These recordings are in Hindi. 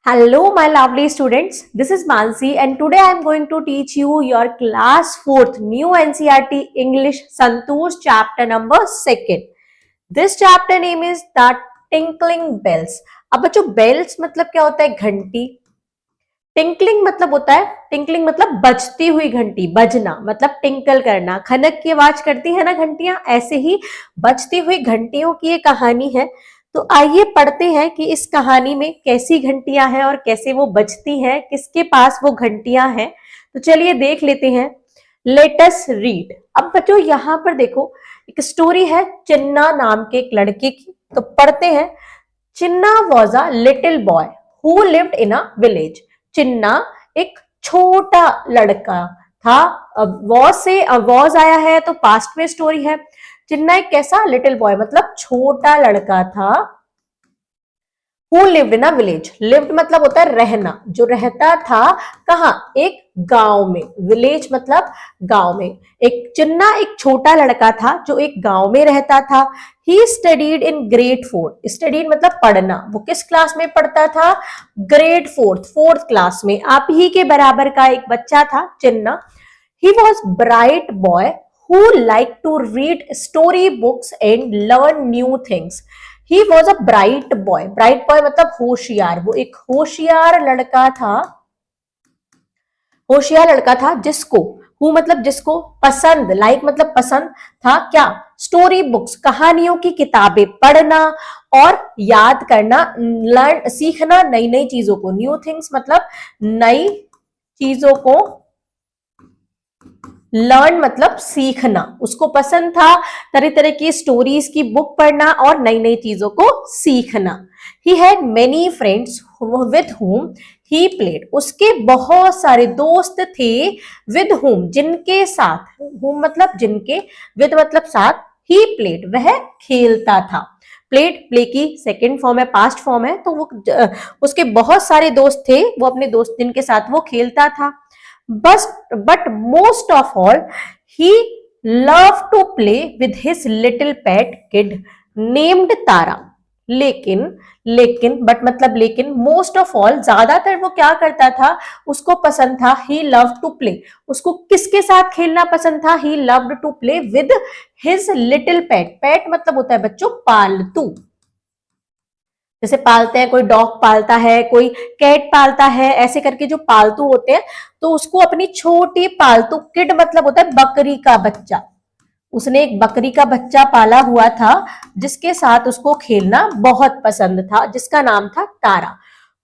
Hello, my lovely students. This is Mansi, and today I am going to teach you your class 4th new NCERT English Santosh chapter number 2nd. This chapter name is The Tinkling Bells. अब बच्चों bells मतलब क्या होता है? घंटी. टिंकलिंग मतलब होता है, टिंकलिंग मतलब बजती हुई घंटी, बजना मतलब टिंकल करना, खनक की आवाज करती है ना घंटियां, ऐसे ही बजती हुई घंटियों की ये कहानी है। तो आइए पढ़ते हैं कि इस कहानी में कैसी घंटियां हैं और कैसे वो बजती हैं, किसके पास वो घंटियां हैं। तो चलिए देख लेते हैं। Let us read. अब बच्चों यहाँ पर देखो, एक स्टोरी है चिन्ना नाम के एक लड़के की। तो पढ़ते हैं। Chinna was a little boy who lived in a village. Chinna एक छोटा लड़का था। वॉज से वॉज आया है तो पास्ट में स्टोरी है। चिन्ना एक कैसा? लिटिल बॉय मतलब छोटा लड़का था। Who lived in a village. Lived मतलब होता है रहना, जो रहता था कहाँ? एक गांव में। विलेज मतलब गांव में। एक चिन्ना एक छोटा लड़का था जो एक गांव में रहता था। He studied in grade 4। Studied मतलब पढ़ना। वो किस क्लास में पढ़ता था? ग्रेड 4th क्लास में। आप ही के बराबर का एक बच्चा था Chinna. He was bright boy who liked to read story books and learn new things. He was a bright boy. Bright boy मतलब होशियार। वो एक होशियार लड़का था। होशियार लड़का था जिसको हु मतलब जिसको पसंद, लाइक मतलब पसंद था क्या? स्टोरी बुक्स, कहानियों की किताबें पढ़ना और याद करना, लर्न सीखना नई नई चीजों को। न्यू थिंग्स मतलब नई चीजों को, लर्न मतलब सीखना। उसको पसंद था तरह तरह की स्टोरीज की बुक पढ़ना और नई नई चीजों को सीखना। He had many friends with whom he played. उसके बहुत सारे दोस्त थे। विद हुम जिनके साथ, हुम मतलब जिनके, विद मतलब साथ, ही प्लेड वह खेलता था। प्लेड प्ले की सेकेंड फॉर्म है, पास्ट फॉर्म है। तो वो उसके बहुत सारे दोस्त थे, वो अपने दोस्त जिनके साथ वो खेलता था। But most of all, he loved to play with his little pet kid named Tara. लेकिन बट मतलब लेकिन, मोस्ट ऑफ ऑल ज्यादातर वो क्या करता था? उसको पसंद था, ही लव टू प्ले। उसको किसके साथ खेलना पसंद था? He loved to play with his little pet. Pet मतलब होता है बच्चों पालतू। जैसे पालते हैं, कोई डॉग पालता है, कोई कैट पालता है, ऐसे करके जो पालतू होते हैं, तो उसको अपनी छोटी पालतू, किड मतलब होता है बकरी का बच्चा। उसने एक बकरी का बच्चा पाला हुआ था जिसके साथ उसको खेलना बहुत पसंद था, जिसका नाम था तारा।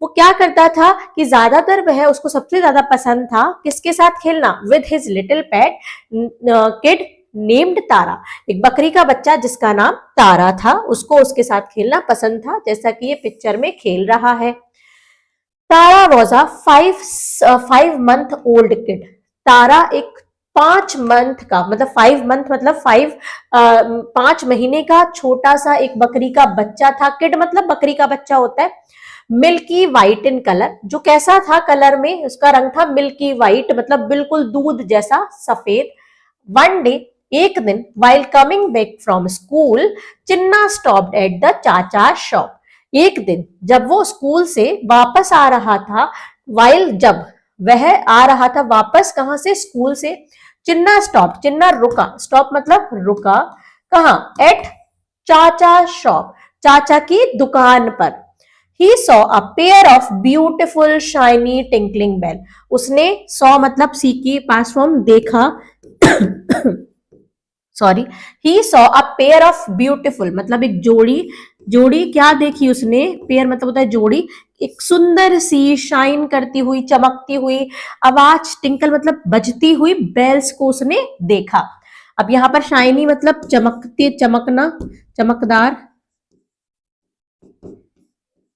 वो क्या करता था कि ज्यादातर वह, उसको सबसे ज्यादा पसंद था किसके साथ खेलना? With his little pet kid named Tara. एक बकरी का बच्चा जिसका नाम तारा था, उसको उसके साथ खेलना पसंद था, जैसा कि ये पिक्चर में खेल रहा है। Tara was a 5 month old kid. Tara एक 5 month का मतलब 5 month मतलब 5 महीने का छोटा सा एक बकरी का बच्चा था। किड मतलब बकरी का बच्चा होता है। मिल्की वाइट इन कलर, जो कैसा था कलर में? उसका रंग था मिल्की वाइट मतलब बिल्कुल दूध जैसा सफेद। वन डे एक दिन, while coming back from school, Chinna stopped at the चाचा शॉप। एक दिन जब वो स्कूल से वापस आ रहा था, वाइल जब वह आ रहा था वापस, कहां से? स्कूल से। चिन्ना स्टॉप, चिन्ना रुका, स्टॉप मतलब रुका। कहा? एट चाचा शॉप, चाचा की दुकान पर। He saw a pair of beautiful shiny tinkling bell. उसने सॉ मतलब सी की पास्ट फॉर्म देखा sorry, he saw a pair of beautiful मतलब एक जोड़ी, जोड़ी क्या देखी उसने? पेयर मतलब होता है जोड़ी। एक सुंदर सी, शाइन करती हुई, चमकती हुई, आवाज टिंकल मतलब बजती हुई बेल्स को उसने देखा। अब यहाँ पर शाइनी मतलब चमकती, चमकना, चमकदार,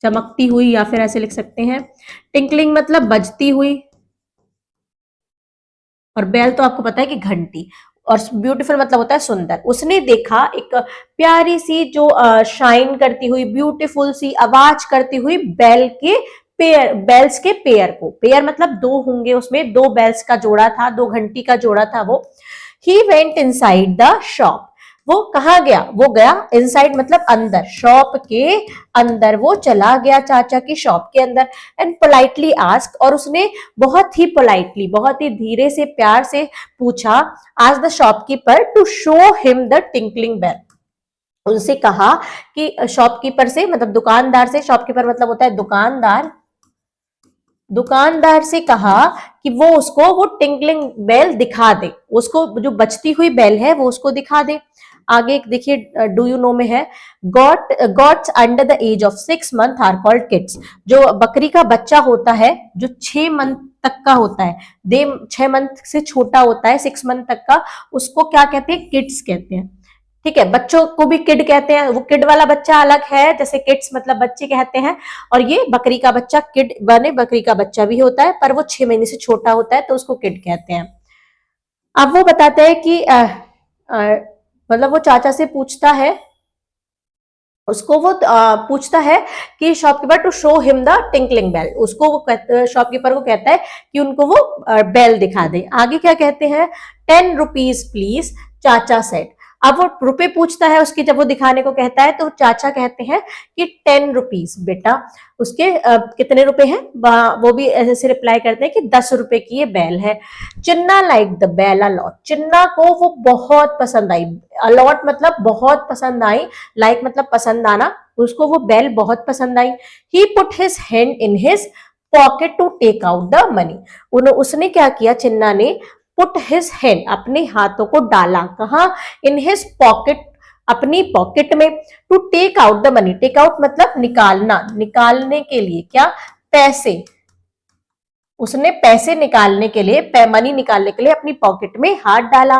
चमकती हुई, या फिर ऐसे लिख सकते हैं। टिंकलिंग मतलब बजती हुई, और बेल तो आपको पता है कि घंटी, और ब्यूटीफुल मतलब होता है सुंदर। उसने देखा एक प्यारी सी जो शाइन करती हुई, ब्यूटीफुल सी, आवाज करती हुई बेल के पेयर, बेल्स के पेयर को। पेयर मतलब दो होंगे, उसमें दो बेल्स का जोड़ा था, दो घंटी का जोड़ा था वो। He went inside the shop. वो कहाँ गया, वो गया इनसाइड मतलब अंदर, शॉप के अंदर वो चला गया चाचा की शॉप के अंदर, एंड पोलाइटली आस्क, और उसने बहुत ही पोलाइटली, बहुत ही धीरे से प्यार से पूछा, आज the shopkeeper to show him the tinkling bell, उनसे कहा कि शॉपकीपर से मतलब दुकानदार से, शॉपकीपर मतलब होता है दुकानदार, दुकानदार से कहा कि वो उसको वो टिंकलिंग बेल दिखा दे, उसको जो बजती हुई बेल है वो उसको दिखा दे। आगे एक देखिए डू यू नो में है, goats under the age of 6 month are called kids, जो बकरी का बच्चा होता है जो 6 मंथ तक का होता है, दे 6 मंथ से छोटा होता है, 6 मंथ तक का, उसको क्या कहते हैं, किड्स कहते हैं। ठीक है, बच्चों को भी किड कहते हैं, वो किड वाला बच्चा अलग है, जैसे किड्स मतलब बच्चे कहते हैं, और ये बकरी का बच्चा किड बने बकरी का बच्चा भी होता है, पर वो 6 महीने से छोटा होता है तो उसको किड कहते हैं। अब वो बताते हैं कि मतलब वो चाचा से पूछता है, उसको वो पूछता है कि shopkeeper to show him the tinkling bell, उसको वो शॉपकीपर को कहता है कि उनको वो बेल दिखा दे। आगे क्या कहते हैं, 10 रुपीज प्लीज, चाचा सेट। अब वो रुपए पूछता है उसकी, जब वो दिखाने को कहता है तो चाचा कहते हैं कि 10 रुपीज बेटा, उसके कितने रुपए हैं, वो भी ऐसे रिप्लाई करते हैं कि 10 रुपए की ये बेल है। चिन्ना लाइक द बेल अलॉट, चिन्ना को वो बहुत पसंद आई, अलॉट मतलब बहुत पसंद आई, लाइक मतलब पसंद आना, उसको वो बेल बहुत पसंद आई। He put his hand in his pocket to take out the money, उसने क्या किया, चिन्ना ने पुट हिज हैंड, अपने हाथों को डाला, कहा, इन हिज पॉकेट, अपनी पॉकेट में, to take out the money, take out मतलब निकालना, निकालने के लिए क्या, पैसे, उसने पैसे निकालने के लिए, मनी निकालने के लिए अपनी पॉकेट में हाथ डाला।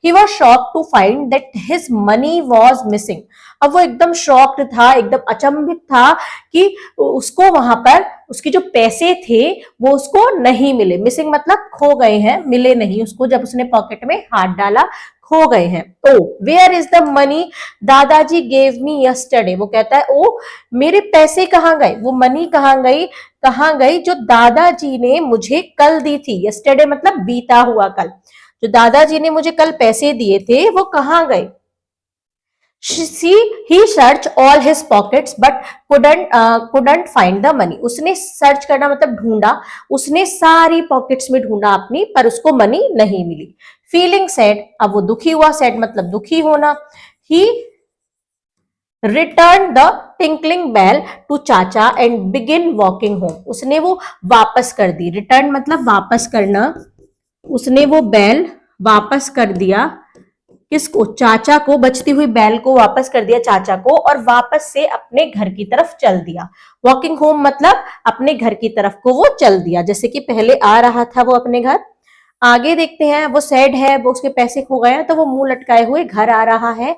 He was shocked to find that his money was missing, अब वो एकदम शॉक्ड था, एकदम अचंभित था कि उसको वहां पर उसके जो पैसे थे वो उसको नहीं मिले, मिसिंग मतलब खो गए हैं, मिले नहीं उसको, जब उसने पॉकेट में हाथ डाला खो गए हैं। ओ वेयर इज द मनी दादाजी गेव मी यस्टरडे, वो कहता है ओ मेरे पैसे कहाँ गए, वो मनी कहाँ गई, कहाँ गई जो दादाजी ने मुझे कल दी थी, यस्टरडे मतलब बीता हुआ कल, जो दादाजी ने मुझे कल पैसे दिए थे वो कहाँ गए। he searched all his pockets but couldn't find the money, उसने सर्च करना मतलब ढूंढा, उसने सारी पॉकेट्स में ढूंढा अपनी, पर उसको मनी नहीं मिली। फीलिंग सैड, अब वो दुखी हुआ, सैड मतलब दुखी होना। he returned the tinkling bell to चाचा and begin walking home, उसने वो वापस कर दी, रिटर्न मतलब वापस करना, उसने वो बैल वापस कर दिया, किसको, चाचा को, बचती हुई बैल को वापस कर दिया चाचा को, और वापस से अपने घर की तरफ चल दिया। वॉकिंग होम मतलब अपने घर की तरफ को वो चल दिया, जैसे कि पहले आ रहा था वो अपने घर। आगे देखते हैं, वो सैड है, वो उसके पैसे खो गए हैं, तो वो मुंह लटकाए हुए घर आ रहा है।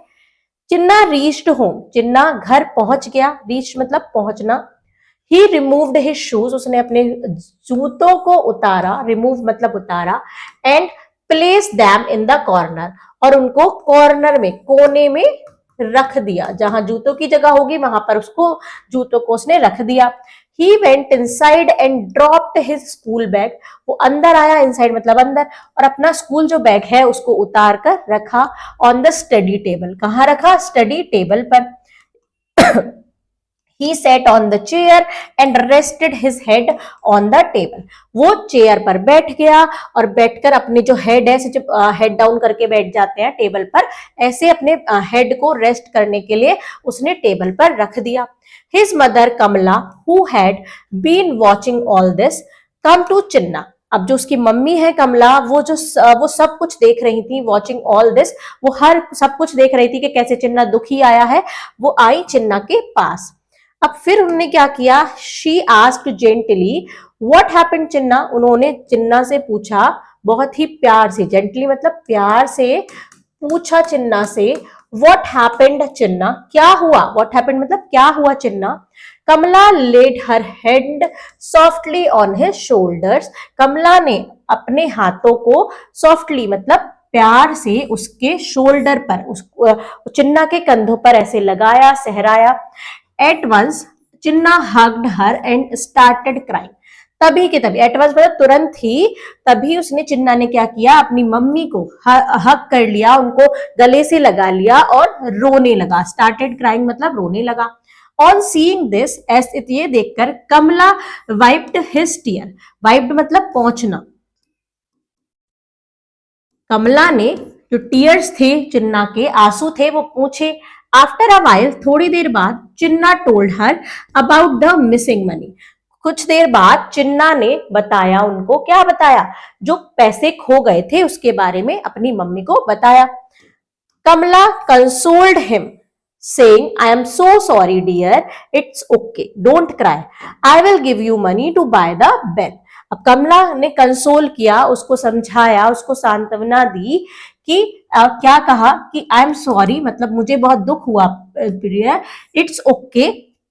चिन्ना रीच्ड होम, चिन्ना घर पहुंच गया, रीच मतलब पहुंचना। ही रिमूव्ड हिज शूज, उसने अपने जूतों को उतारा, रिमूव मतलब उतारा, and place them in the corner, और उनको कॉर्नर में, कोने में रख दिया, जहां जूतों की जगह होगी वहां पर उसको, जूतों को उसने रख दिया। He went inside and dropped his school bag, वो अंदर आया, इनसाइड मतलब अंदर, और अपना स्कूल जो बैग है उसको उतार कर रखा ऑन द स्टडी टेबल, कहाँ रखा, स्टडी टेबल पर। He sat on the chair and rested his head on the table, वो चेयर पर बैठ गया, और बैठकर अपने जो हेड है, जब हेड डाउन करके बैठ जाते हैं टेबल पर, ऐसे अपने हेड को रेस्ट करने के लिए उसने टेबल पर रख दिया। His mother Kamala, who had been watching all this, come to चिन्ना, अब जो उसकी मम्मी है कमला, वो सब कुछ देख रही थी, वॉचिंग ऑल दिस, वो हर सब कुछ देख रही थी कि कैसे चिन्ना दुखी आया है, वो आई चिन्ना के पास। अब फिर उन्होंने क्या किया, she asked gently what happened Chinna, उन्होंने चिन्ना से पूछा बहुत ही प्यार से, जेंटली मतलब प्यार से पूछा चिन्ना से, व्हाट हैपेंड चिन्ना, क्या हुआ, व्हाट हैपेंड मतलब क्या हुआ Chinna. Kamala laid her hand softly on his shoulders, Kamala ने अपने हाथों को सॉफ्टली मतलब प्यार से उसके शोल्डर पर, उस चिन्ना के कंधों पर ऐसे लगाया, सहराया। At once, Chinna hugged her and started crying, तभी के तभी, एट वंस मतलब तुरंत ही, तभी उसने चिन्ना ने क्या किया, अपनी मम्मी को हक कर लिया, उनको गले से लगा लिया और रोने लगा। स्टार्टेड क्राइंग मतलब रोने लगा। ऑन सीइंग दिस, ये देखकर कमला वाइप्ड हिज टीयर, वाइप्ड मतलब पहुंचना, कमला ने जो टीयर्स थे, चिन्ना के आंसू थे, वो पूछे। आफ्टर अ वाइल, थोड़ी देर बाद, Chinna told her about the missing money, कुछ देर बाद चिन्ना ने बताया उनको, क्या बताया, जो पैसे खो गए थे उसके बारे में अपनी मम्मी को बताया। Kamala consoled him saying, I am so sorry dear, it's okay, don't cry, I will give you money to buy the bell। अब कमला ने कंसोल किया, उसको समझाया, उसको सांत्वना दी कि क्या कहा कि आई एम सॉरी मतलब मुझे बहुत दुख हुआ प्रिय, इट्स ओके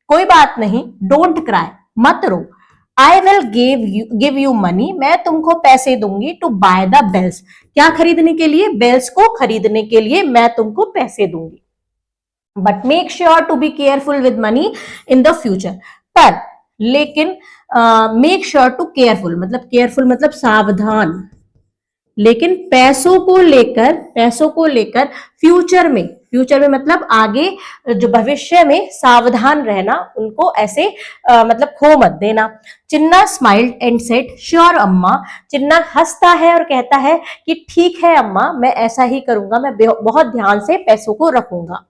कोई बात नहीं, डोंट क्राई मत रो, I will give you money, मैं तुमको पैसे दूंगी, टू बाय द बेल्स, क्या खरीदने के लिए, बेल्स को खरीदने के लिए मैं तुमको पैसे दूंगी। But make sure to be careful with money in the future, पर लेकिन मेक श्योर टू केयरफुल मतलब सावधान, लेकिन पैसों को लेकर फ्यूचर में मतलब आगे जो भविष्य में सावधान रहना, उनको ऐसे मतलब खो मत देना। चिन्ना स्माइल्ड एंड सेड श्योर अम्मा, चिन्ना हंसता है और कहता है कि ठीक है अम्मा, मैं ऐसा ही करूंगा, मैं बहुत ध्यान से पैसों को रखूंगा।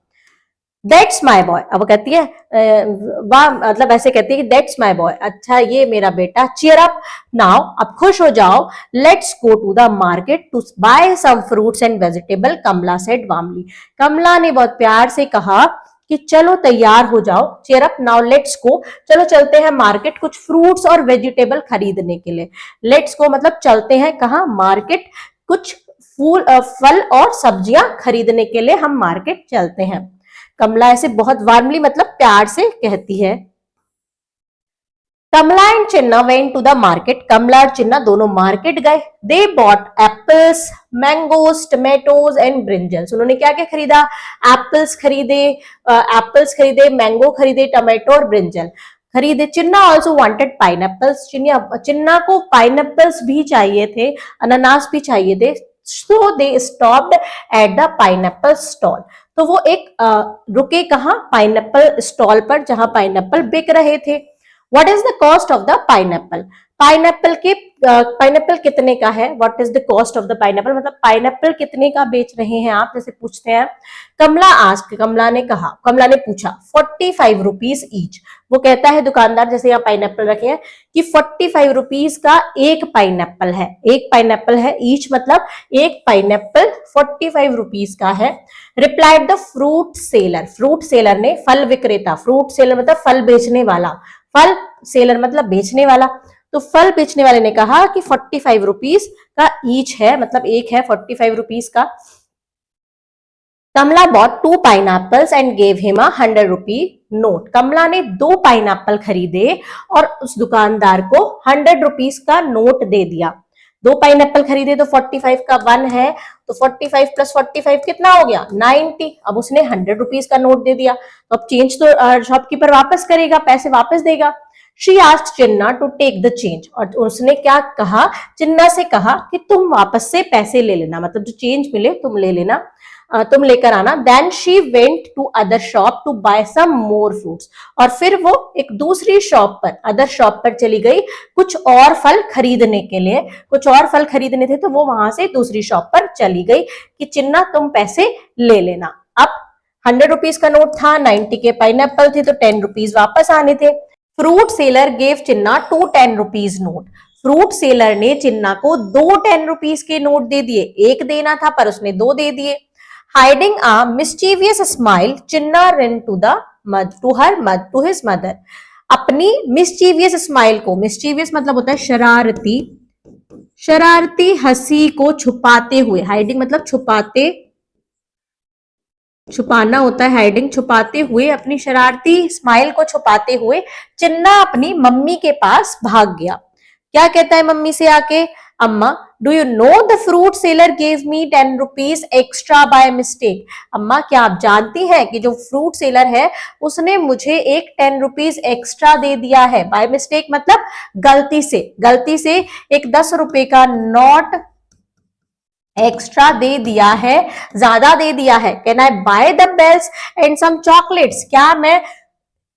दैट्स माई बॉय, अब कहती है वाह, मतलब ऐसे कहती है कि दैट्स माई बॉय, अच्छा ये मेरा बेटा, चीयर अप नाउ, अब खुश हो जाओ, let's go to the market to buy some fruits and vegetable, Kamala said warmly, Kamala ने बहुत प्यार से कहा कि चलो तैयार हो जाओ, cheer up now let's go, चलो चलते हैं मार्केट, कुछ फ्रूट्स और वेजिटेबल खरीदने के लिए। लेट्स गो मतलब चलते हैं कहाँ, मार्केट, कुछ फल और सब्जियां खरीदने के लिए हम मार्केट चलते हैं। कमला ऐसे बहुत वार्मली मतलब प्यार से कहती है। Kamala and Chinna went to the market, Kamala और चिन्ना दोनों मार्केट गए। They bought apples, mangoes, tomatoes and brinjals, उन्होंने क्या क्या खरीदा, एप्पल्स खरीदे, मैंगो खरीदे, टमेटो और ब्रिंजल खरीदे। Chinna also wanted pineapples, Chinna को पाइनएप्पल्स भी चाहिए थे, अनानास भी चाहिए थे। So they stopped at the pineapple stall, तो वो एक रुके कहा, पाइनएप्पल स्टॉल पर, जहां पाइनएप्पल बिक रहे थे। What is the cost of the pineapple, pineapple कितने का है, what is the cost of the pineapple मतलब पाइनएप्पल कितने का बेच रहे हैं आप, जैसे पूछते हैं। कमला ने पूछा 45 रुपीज ईच, वो कहता है दुकानदार, जैसे यहाँ पाइनएप्पल रखे हैं, कि 45 रुपीज का एक पाइनएप्पल है, ईच मतलब एक पाइनएप्पल 45 रुपीज का है। रिप्लाइड द फ्रूट सेलर ने, फल विक्रेता, फ्रूट सेलर मतलब फल बेचने वाला, फल सेलर मतलब बेचने वाला, तो फल बेचने वाले ने कहा कि 45 रुपीज का ईच है, मतलब एक है 45 रुपीज का। Kamala bought 2 pineapples and gave him a 100 rupee note, Kamala ने 2 पाइनएप्पल खरीदे और उस दुकानदार को 100 रुपीज का नोट दे दिया। 2 पाइनएप्पल खरीदे तो 45 का 1 है, तो 45 प्लस 45 कितना हो गया, 90। अब उसने 100 रुपीज का नोट दे दिया, तो अब चेंज तो शॉपकीपर वापस करेगा, पैसे वापस देगा। She asked Chinna to take the change, और उसने क्या कहा, चिन्ना से कहा कि तुम वापस से पैसे ले लेना, मतलब जो चेंज मिले तुम ले लेना, तुम लेकर आना। Then she went to other shop to buy some more fruits, और फिर वो एक दूसरी शॉप पर, अदर शॉप पर चली गई कुछ और फल खरीदने के लिए, कुछ और फल खरीदने थे, तो वो वहां से दूसरी शॉप पर चली गई कि चिन्ना तुम पैसे ले लेना। अब 100 रुपीज का नोट था, 90 के पाइनएप्पल थे, तो 10 रुपीज वापस आने थे। फ्रूट सेलर गेव चिन्ना 2 10 रुपीज नोट, फ्रूट सेलर ने चिन्ना को 2 10 रुपीज के नोट दे दिए, एक देना था पर उसने 2 दे दिए। Hiding a mischievous smile, Chinna ran to his mother, अपनी मिस्चीवियस स्माइल को, मिस्चीवियस मतलब होता है शरारती, शरारती हंसी को छुपाते हुए, हाइडिंग मतलब छुपाना होता है, हाइडिंग छुपाते हुए, अपनी शरारती स्माइल को छुपाते हुए चिन्ना अपनी मम्मी के पास भाग गया। क्या कहता है मम्मी से आके, अम्मा do you know the fruit seller gave me 10 rupees extra by mistake. अम्मा क्या आप जानती हैं कि जो फ्रूट सेलर है उसने मुझे एक 10 रुपीज एक्स्ट्रा दे दिया है। बाय मिस्टेक मतलब गलती से एक 10 रुपए का नोट एक्स्ट्रा दे दिया है, ज्यादा दे दिया है। Can I buy the bells and some chocolates. क्या मैं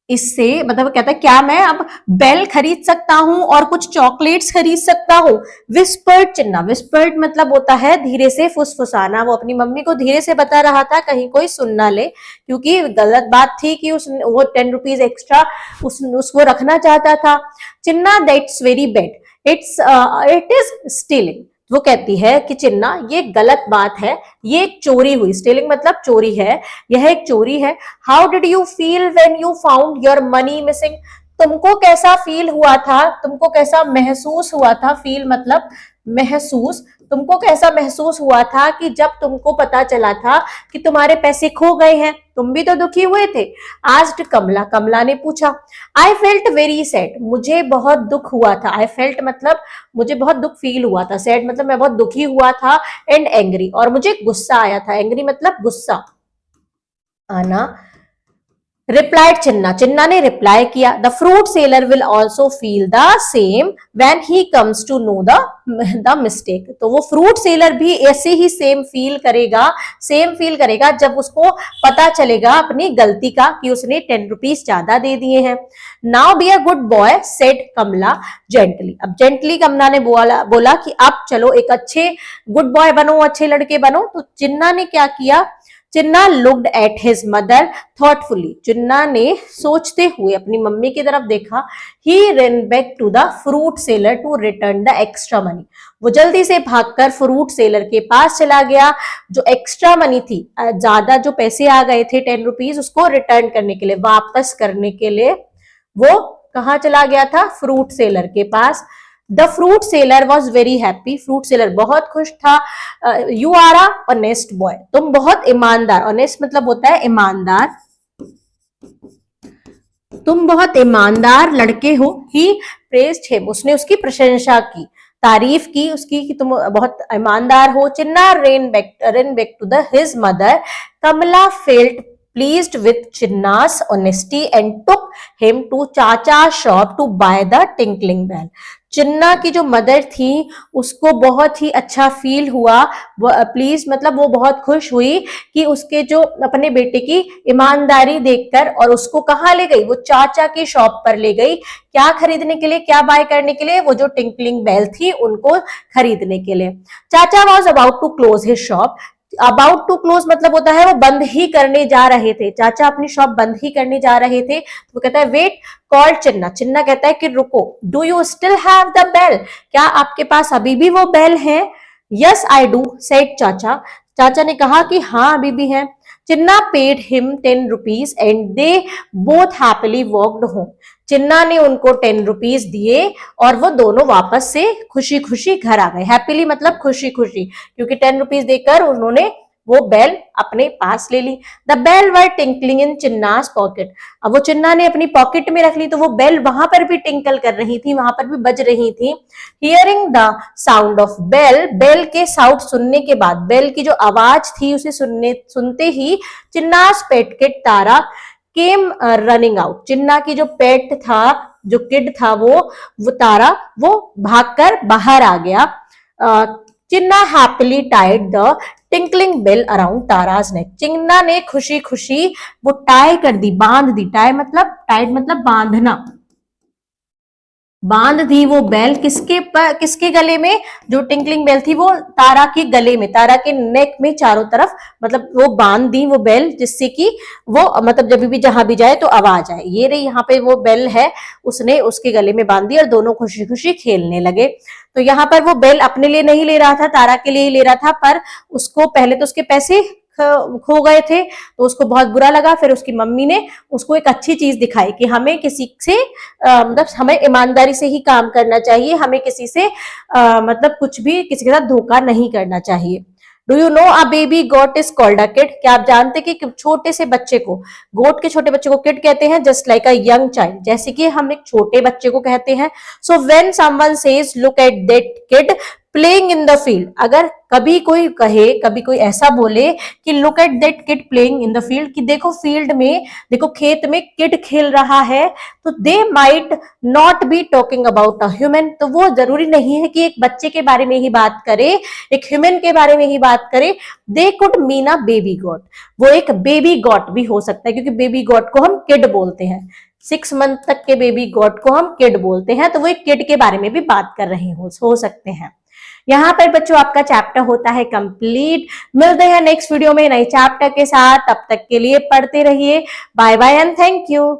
इससे मतलब कहता है क्या मैं अब बेल खरीद सकता हूं और कुछ चॉकलेट्स खरीद सकता हूं। विस्पर्ड चिन्ना, विस्पर्ड मतलब होता है धीरे से फुसफुसाना। वो अपनी मम्मी को धीरे से बता रहा था कहीं कोई सुन ना ले, क्योंकि गलत बात थी कि वो 10 रुपीज एक्स्ट्रा उसको रखना चाहता था। Chinna that's very bad, it is stealing. वो कहती है कि चिन्ना ये गलत बात है, ये एक चोरी हुई। स्टीलिंग मतलब चोरी है, यह एक चोरी है। How did you feel when you found your money missing. तुमको कैसा फील हुआ था, तुमको कैसा महसूस हुआ था। फील मतलब महसूस। तुमको कैसा महसूस हुआ था कि जब तुमको पता चला था कि तुम्हारे पैसे खो गए हैं। तुम भी तो दुखी हुए थे। आस्क्ड कमला, कमला ने पूछा। आई फेल्ट वेरी सैड, मुझे बहुत दुख हुआ था। आई फेल्ट मतलब मुझे बहुत दुख फील हुआ था। सैड मतलब मैं बहुत दुखी हुआ था। एंड एंग्री, और मुझे गुस्सा आया था। एंग्री मतलब गुस्सा आना। रिप्लाइड चिन्ना, चिन्ना ने रिप्लाई किया। The fruit seller will also feel the same when he comes to know the mistake. तो वो फ्रूट सेलर भी ऐसे ही सेम फील करेगा जब उसको पता चलेगा अपनी गलती का कि उसने 10 रुपीज ज्यादा दे दिए हैं। Now be a good boy said Kamala gently. अब जेंटली कमला ने बोला कि अब चलो एक अच्छे गुड बॉय बनो, अच्छे लड़के बनो। तो चिन्ना ने क्या किया। Chinna looked at his mother thoughtfully. Chinna ने सोचते हुए अपनी मम्मी की तरफ देखा। ही ran back to the fruit seller to return the extra money। वो जल्दी से भागकर फ्रूट सेलर के पास चला गया। जो एक्स्ट्रा मनी थी, ज्यादा जो पैसे आ गए थे 10 रुपीज, उसको रिटर्न करने के लिए, वापस करने के लिए वो कहाँ चला गया था। फ्रूट सेलर के पास। The fruit seller was very happy. Fruit seller बहुत खुश था। You are a honest boy, तुम बहुत ईमानदार। ऑनेस्ट मतलब होता है ईमानदार। तुम बहुत ईमानदार लड़के हो। ही प्रेज्ड हिम, उसने उसकी प्रशंसा की, तारीफ की उसकी कि तुम बहुत ईमानदार हो। चिन्ना ran back to his mother। Kamala felt pleased with Chinna's honesty and took him to Chacha's shop to buy the tinkling bell। चिन्ना की जो मदर थी उसको बहुत ही अच्छा फील हुआ। प्लीज मतलब वो बहुत खुश हुई कि उसके जो अपने बेटे की ईमानदारी देखकर, और उसको कहाँ ले गई, वो चाचा की शॉप पर ले गई। क्या खरीदने के लिए, क्या बाय करने के लिए, वो जो टिंकलिंग बेल थी उनको खरीदने के लिए। Chacha was about to close his shop. About to close मतलब होता है वो बंद ही करने जा रहे थे। चाचा अपनी शॉप बंद ही करने जा रहे थे। तो कहता है वेट, कॉल्ड चिन्ना। चिन्ना कहता है कि रुको। Do you still have the bell, क्या आपके पास अभी भी वो बेल है। यस आई डू सेड चाचा। चाचा ने कहा कि हाँ अभी भी है। Chinna paid him 10 rupees and they both happily walked home. Chinna ने उनको 10 रुपीज दिए और वो दोनों वापस से खुशी खुशी घर आ गए। हैप्पीली मतलब खुशी खुशी, क्योंकि 10 रुपीज देकर उन्होंने वो बेल अपने पास ले ली। The bell were tinkling in Chinna's pocket. अब वो चिन्ना ने अपनी पॉकेट में रख ली तो वो बेल वहां पर भी टिंकल कर रही थी, वहां पर भी बज रही थी। Hearing the sound of bell, bell के साउंड सुनने के बाद, बेल की जो आवाज थी उसे सुनते ही चिन्नास पेट किड तारा केम रनिंग आउट। चिन्ना की जो पेट था, जो किड था, वो तारा वो भागकर बाहर आ गया। Chinna happily tied the tinkling bell around Tara's neck. Chinna ने खुशी खुशी वो टाई कर दी, बांध दी। टाई मतलब, टाइड मतलब बांधना, बांध दी वो बेल किसके गले में, जो टिंकलिंग बेल थी वो तारा के गले में, तारा के नेक में चारों तरफ, मतलब वो बांध दी वो बेल, जिससे कि वो मतलब जब भी जहां भी जाए तो आवाज आए। ये रही यहाँ पे वो बेल है, उसने उसके गले में बांध दी और दोनों खुशी खुशी खेलने लगे। तो यहाँ पर वो बेल अपने लिए नहीं ले रहा था, तारा के लिए ही ले रहा था, पर उसको पहले तो उसके पैसे खो गए थे तो उसको बहुत बुरा लगा। फिर उसकी मम्मी ने उसको एक अच्छी चीज दिखाई कि हमें किसी से मतलब हमें ईमानदारी से ही काम करना चाहिए, हमें किसी से मतलब कुछ भी किसी के साथ धोखा नहीं करना चाहिए। Do you know a baby goat is called a kid. क्या आप जानते कि छोटे से बच्चे को, गोट के छोटे बच्चे को किड कहते हैं, just like a young child, जैसे कि हम एक छोटे बच्चे को कहते हैं। So when someone says look at that kid, playing in the field, अगर कभी कोई कहे, कभी कोई ऐसा बोले कि look at that kid playing in the field, कि देखो फील्ड में, देखो खेत में किड खेल रहा है, तो they might not be talking about a human, तो वो जरूरी नहीं है कि एक बच्चे के बारे में ही बात करे, एक ह्यूमन के बारे में ही बात करे। They could mean a baby God, वो एक बेबी गॉड भी हो सकता है, क्योंकि बेबी गॉड को हम किड बोलते हैं, 6 मंथ तक के बेबी गॉड को हम किड बोलते हैं, तो वो एक किड के बारे में भी बात कर रहे हो सकते हैं। यहाँ पर बच्चों आपका चैप्टर होता है कंप्लीट। मिलते हैं नेक्स्ट वीडियो में नए चैप्टर के साथ, तब तक के लिए पढ़ते रहिए। Bye bye and thank you.